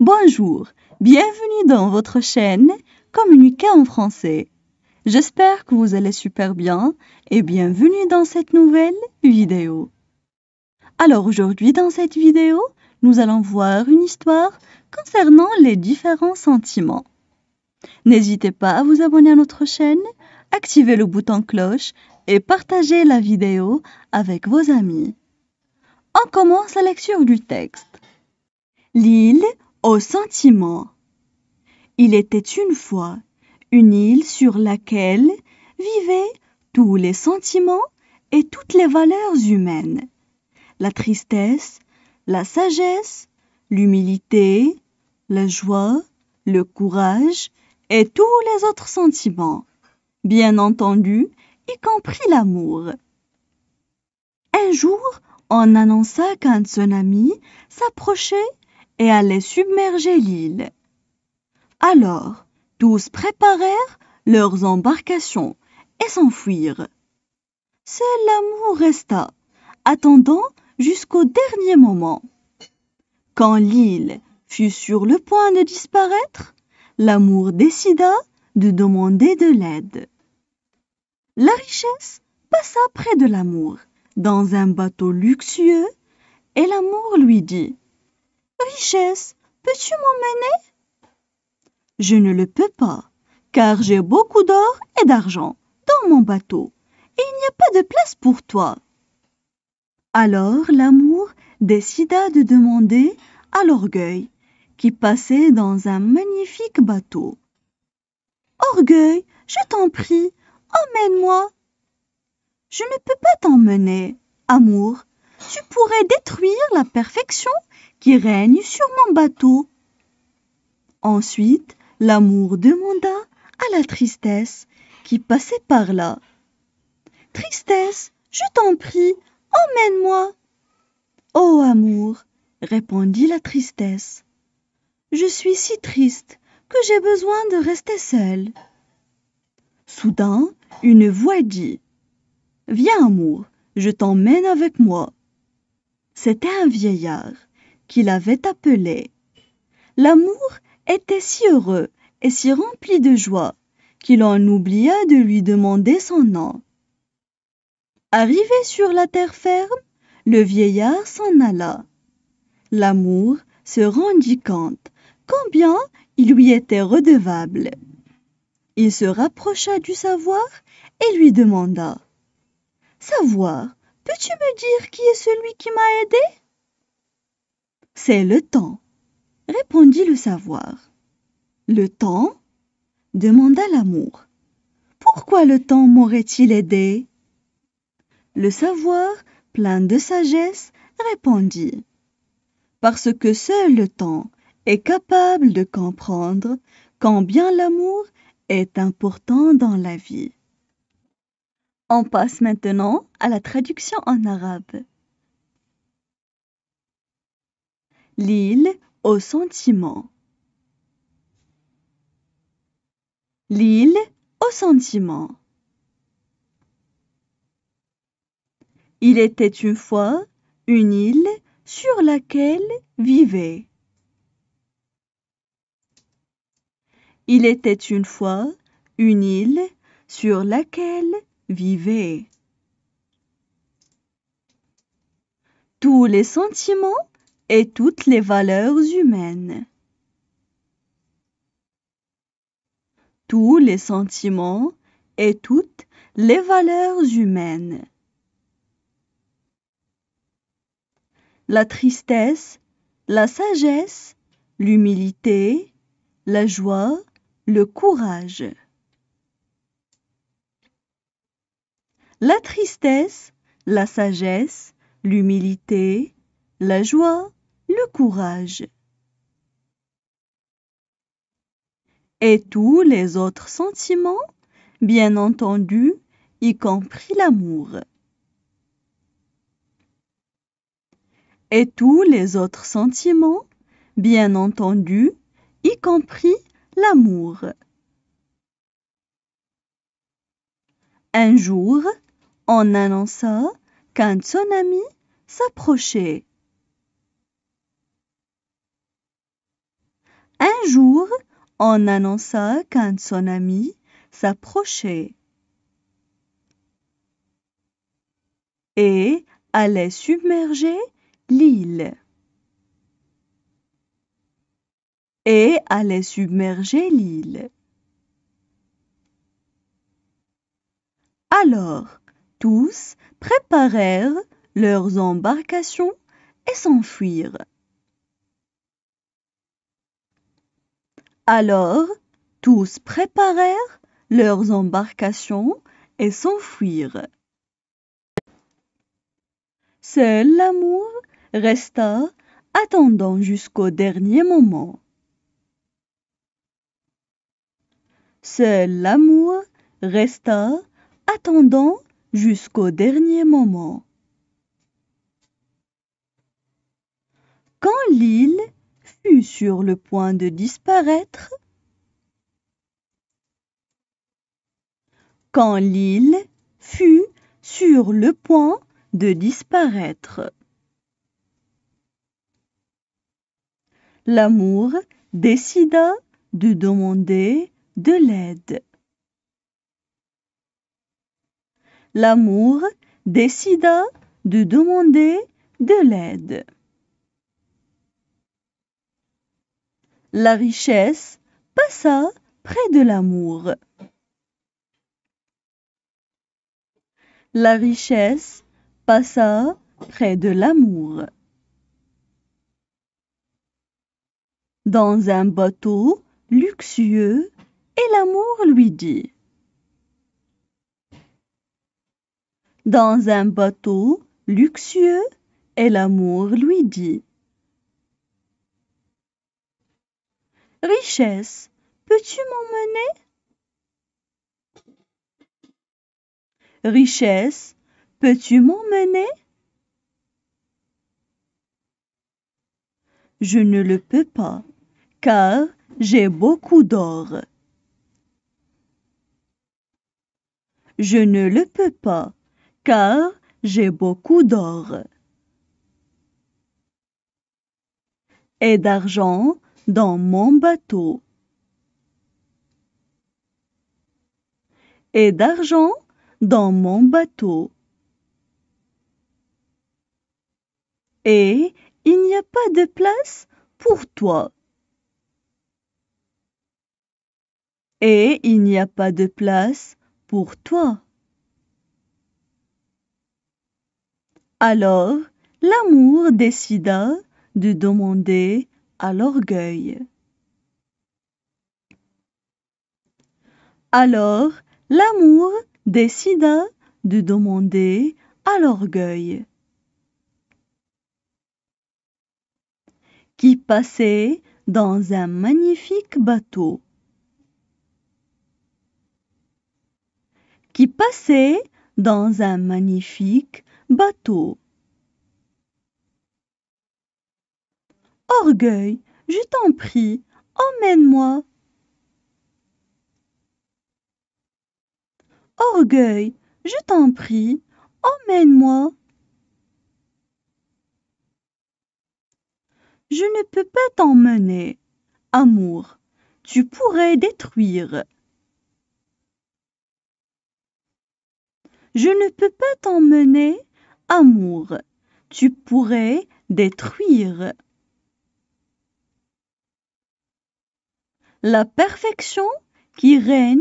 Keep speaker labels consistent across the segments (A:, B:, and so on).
A: Bonjour, bienvenue dans votre chaîne Communiquer en français. J'espère que vous allez super bien et bienvenue dans cette nouvelle vidéo. Alors aujourd'hui dans cette vidéo, nous allons voir une histoire concernant les différents sentiments. N'hésitez pas à vous abonner à notre chaîne, activer le bouton cloche et partager la vidéo avec vos amis. On commence la lecture du texte. L'île aux sentiments. Il était une fois une île sur laquelle vivaient tous les sentiments et toutes les valeurs humaines. La tristesse, la sagesse, l'humilité, la joie, le courage et tous les autres sentiments, bien entendu, y compris l'amour. Un jour, on annonça qu'un tsunami s'approchait et allait submerger l'île. Alors, tous préparèrent leurs embarcations et s'enfuirent. Seul l'amour resta, attendant jusqu'au dernier moment. Quand l'île fut sur le point de disparaître, l'amour décida de demander de l'aide. La richesse passa près de l'amour, dans un bateau luxueux, et l'amour lui dit « Richesse, peux-tu m'emmener ?»« Je ne le peux pas, car j'ai beaucoup d'or et d'argent dans mon bateau, et il n'y a pas de place pour toi. » Alors l'amour décida de demander à l'orgueil, qui passait dans un magnifique bateau. « Orgueil, je t'en prie, emmène-moi. »« Je ne peux pas t'emmener, amour. Tu pourrais détruire la perfection qui règne sur mon bateau. » Ensuite, l'amour demanda à la tristesse qui passait par là. « Tristesse, je t'en prie, emmène-moi. »« Oh amour, répondit la tristesse, je suis si triste que j'ai besoin de rester seule. » Soudain, une voix dit « Viens amour, je t'emmène avec moi. » C'était un vieillard qui l'avait appelé. L'amour était si heureux et si rempli de joie qu'il en oublia de lui demander son nom. Arrivé sur la terre ferme, le vieillard s'en alla. L'amour se rendit compte combien il lui était redevable. Il se rapprocha du savoir et lui demanda « Savoir, peux-tu me dire qui est celui qui m'a aidé ?»« C'est le temps, » répondit le savoir. « Le temps ?» demanda l'amour. « Pourquoi le temps m'aurait-il aidé ?» Le savoir, plein de sagesse, répondit « Parce que seul le temps est capable de comprendre combien l'amour est important dans la vie. » On passe maintenant à la traduction en arabe. L'île aux sentiments. L'île aux sentiments. Il était une fois une île sur laquelle vivait. Il était une fois une île sur laquelle vivait. Tous les sentiments et toutes les valeurs humaines. Tous les sentiments et toutes les valeurs humaines. La tristesse, la sagesse, l'humilité, la joie, le courage. La tristesse, la sagesse, l'humilité, la joie, le courage. Et tous les autres sentiments, bien entendu, y compris l'amour. Et tous les autres sentiments, bien entendu, y compris l'amour. Un jour, on annonça qu'un tsunami s'approchait. Un jour, on annonça qu'un de son ami s'approchait et allait submerger l'île. Alors, tous préparèrent leurs embarcations et s'enfuirent. Seul l'amour resta attendant jusqu'au dernier moment. Seul l'amour resta attendant jusqu'au dernier moment. Quand l'île fut sur le point de disparaître, l'amour décida de demander de l'aide. L'amour décida de demander de l'aide. La richesse passa près de l'amour. La richesse passa près de l'amour. Dans un bateau luxueux, et l'amour lui dit. Dans un bateau luxueux, et l'amour lui dit. Richesse, peux-tu m'emmener? Richesse, peux-tu m'emmener? Je ne le peux pas, car j'ai beaucoup d'or. Je ne le peux pas, car j'ai beaucoup d'or. Et d'argent dans mon bateau. Et d'argent dans mon bateau. Et il n'y a pas de place pour toi. Et il n'y a pas de place pour toi. Alors, l'amour décida de demander à l'orgueil. Alors, l'amour décida de demander à l'orgueil. Qui passait dans un magnifique bateau. Qui passait dans un magnifique bateau. Orgueil, je t'en prie, emmène-moi. Orgueil, je t'en prie, emmène-moi. Je ne peux pas t'emmener. Amour, tu pourrais détruire. Je ne peux pas t'emmener. Amour, tu pourrais détruire. La perfection qui règne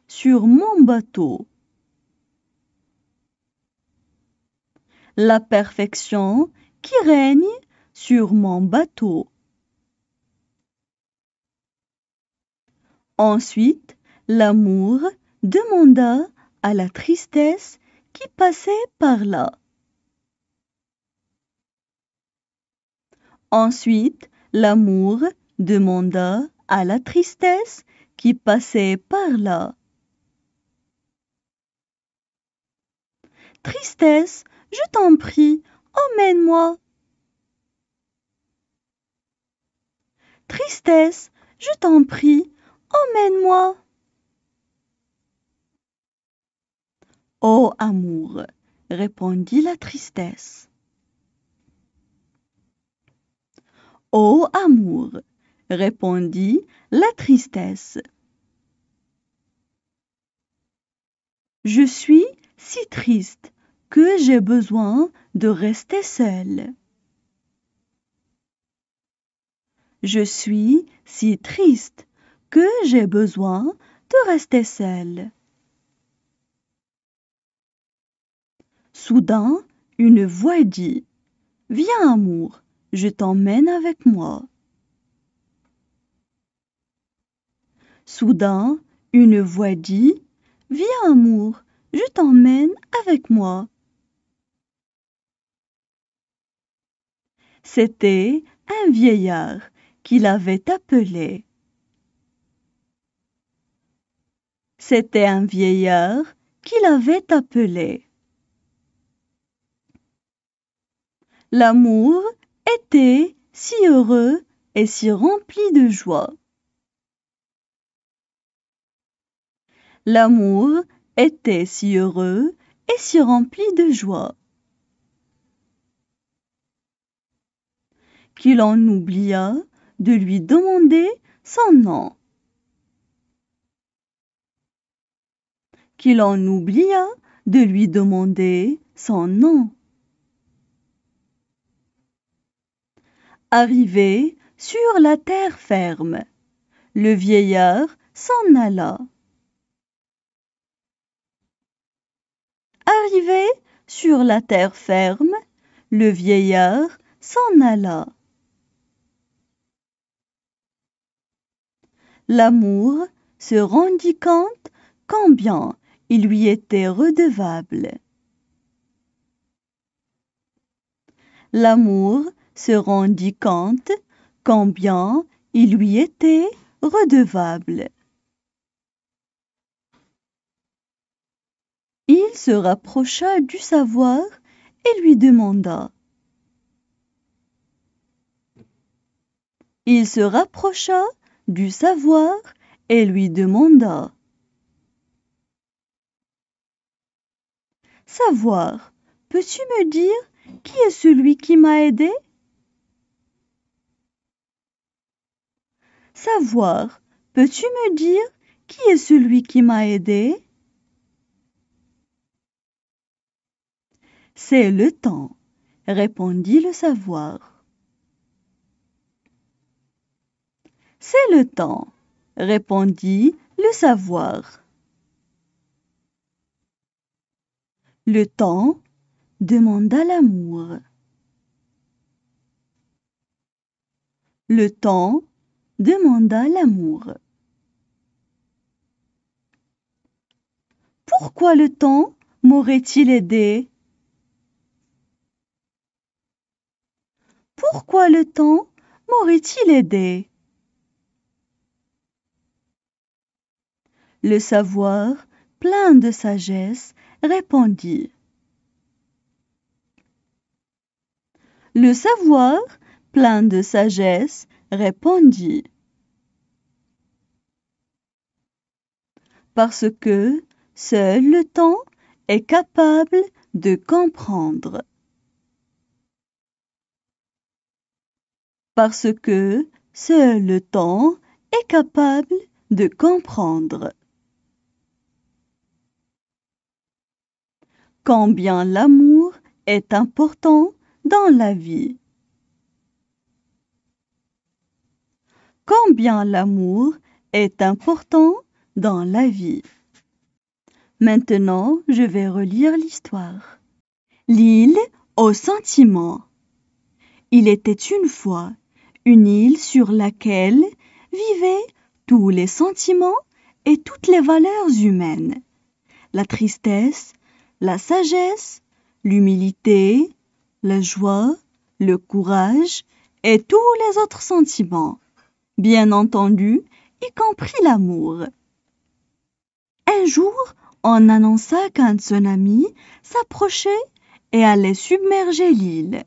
A: sur mon bateau. La perfection qui règne sur mon bateau. Ensuite, l'amour demanda à la tristesse qui passait par là. Ensuite, l'amour demanda à la tristesse qui passait par là. Tristesse, je t'en prie, emmène-moi. Tristesse, je t'en prie, emmène-moi. Oh amour, répondit la tristesse. Oh amour, répondit la tristesse. Je suis si triste que j'ai besoin de rester seule. Je suis si triste que j'ai besoin de rester seule. Soudain, une voix dit « Viens, amour, je t'emmène avec moi. » Soudain, une voix dit « Viens, amour, je t'emmène avec moi. » C'était un vieillard qui l'avait appelé. C'était un vieillard qui l'avait appelé. L'amour était si heureux et si rempli de joie. L'amour était si heureux et si rempli de joie qu'il en oublia de lui demander son nom. Qu'il en oublia de lui demander son nom. Arrivé sur la terre ferme, le vieillard s'en alla. Arrivé sur la terre ferme, le vieillard s'en alla. L'amour se rendit compte combien il lui était redevable. L'amour se rendit compte combien il lui était redevable. Il se rapprocha du savoir et lui demanda. Il se rapprocha du savoir et lui demanda. Savoir, peux-tu me dire qui est celui qui m'a aidé? Savoir, peux-tu me dire qui est celui qui m'a aidé? C'est le temps, répondit le savoir. C'est le temps, répondit le savoir. Le temps demanda l'amour. Le temps demanda l'amour. Pourquoi le temps m'aurait-il aidé? Pourquoi le temps m'aurait-il aidé? Le savoir, plein de sagesse, répondit. Le savoir, plein de sagesse, répondit. Parce que seul le temps est capable de comprendre. Parce que seul le temps est capable de comprendre. Combien l'amour est important dans la vie. Combien l'amour est important dans la vie. Maintenant, je vais relire l'histoire. L'île aux sentiments. Il était une fois une île sur laquelle vivaient tous les sentiments et toutes les valeurs humaines. La tristesse, la sagesse, l'humilité, la joie, le courage et tous les autres sentiments, bien entendu, y compris l'amour. Un jour, on annonça qu'un tsunami s'approchait et allait submerger l'île.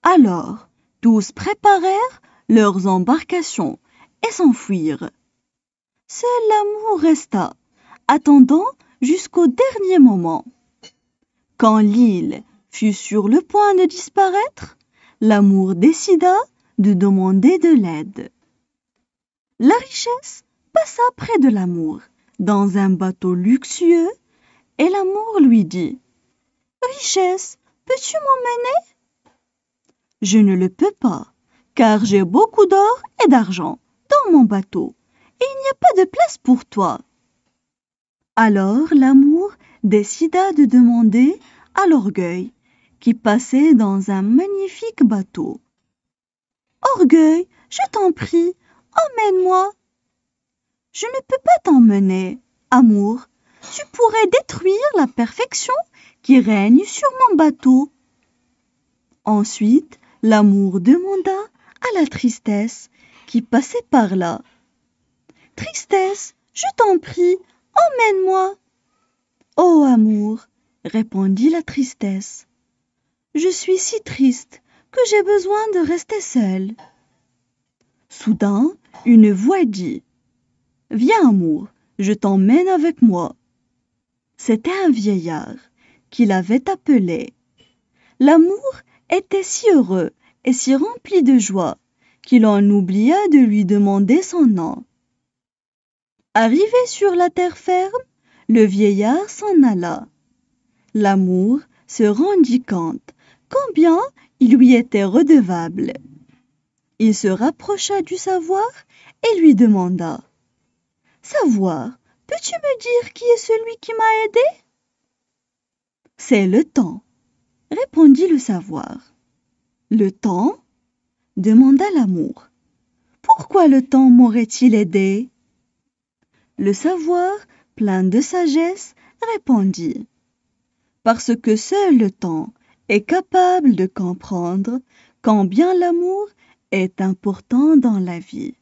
A: Alors, tous préparèrent leurs embarcations et s'enfuirent. Seul l'amour resta, attendant jusqu'au dernier moment. Quand l'île fut sur le point de disparaître, l'amour décida de demander de l'aide. La richesse passa près de l'amour, dans un bateau luxueux, et l'amour lui dit « Richesse, peux-tu m'emmener ?»« Je ne le peux pas, car j'ai beaucoup d'or et d'argent dans mon bateau, et il n'y a pas de place pour toi. » Alors l'amour décida de demander à l'orgueil, qui passait dans un magnifique bateau. « Orgueil, je t'en prie, emmène-moi. »« Je ne peux pas t'emmener, amour. Tu pourrais détruire la perfection qui règne sur mon bateau. » Ensuite, l'amour demanda à la tristesse qui passait par là. « Tristesse, je t'en prie, emmène-moi. »« Oh amour, répondit la tristesse, je suis si triste que j'ai besoin de rester seule. » Soudain, une voix dit « Viens amour, je t'emmène avec moi. » C'était un vieillard qui l'avait appelé. L'amour était si heureux et si rempli de joie qu'il en oublia de lui demander son nom. Arrivé sur la terre ferme, le vieillard s'en alla. L'amour se rendit compte combien il lui était redevable. Il se rapprocha du savoir et lui demanda « Savoir, peux-tu me dire qui est celui qui m'a aidé ?»« C'est le temps, » répondit le savoir. « Le temps ?» demanda l'amour. « Pourquoi le temps m'aurait-il aidé ?» Le savoir, plein de sagesse, répondit « Parce que seul le temps est capable de comprendre combien l'amour est important dans la vie. »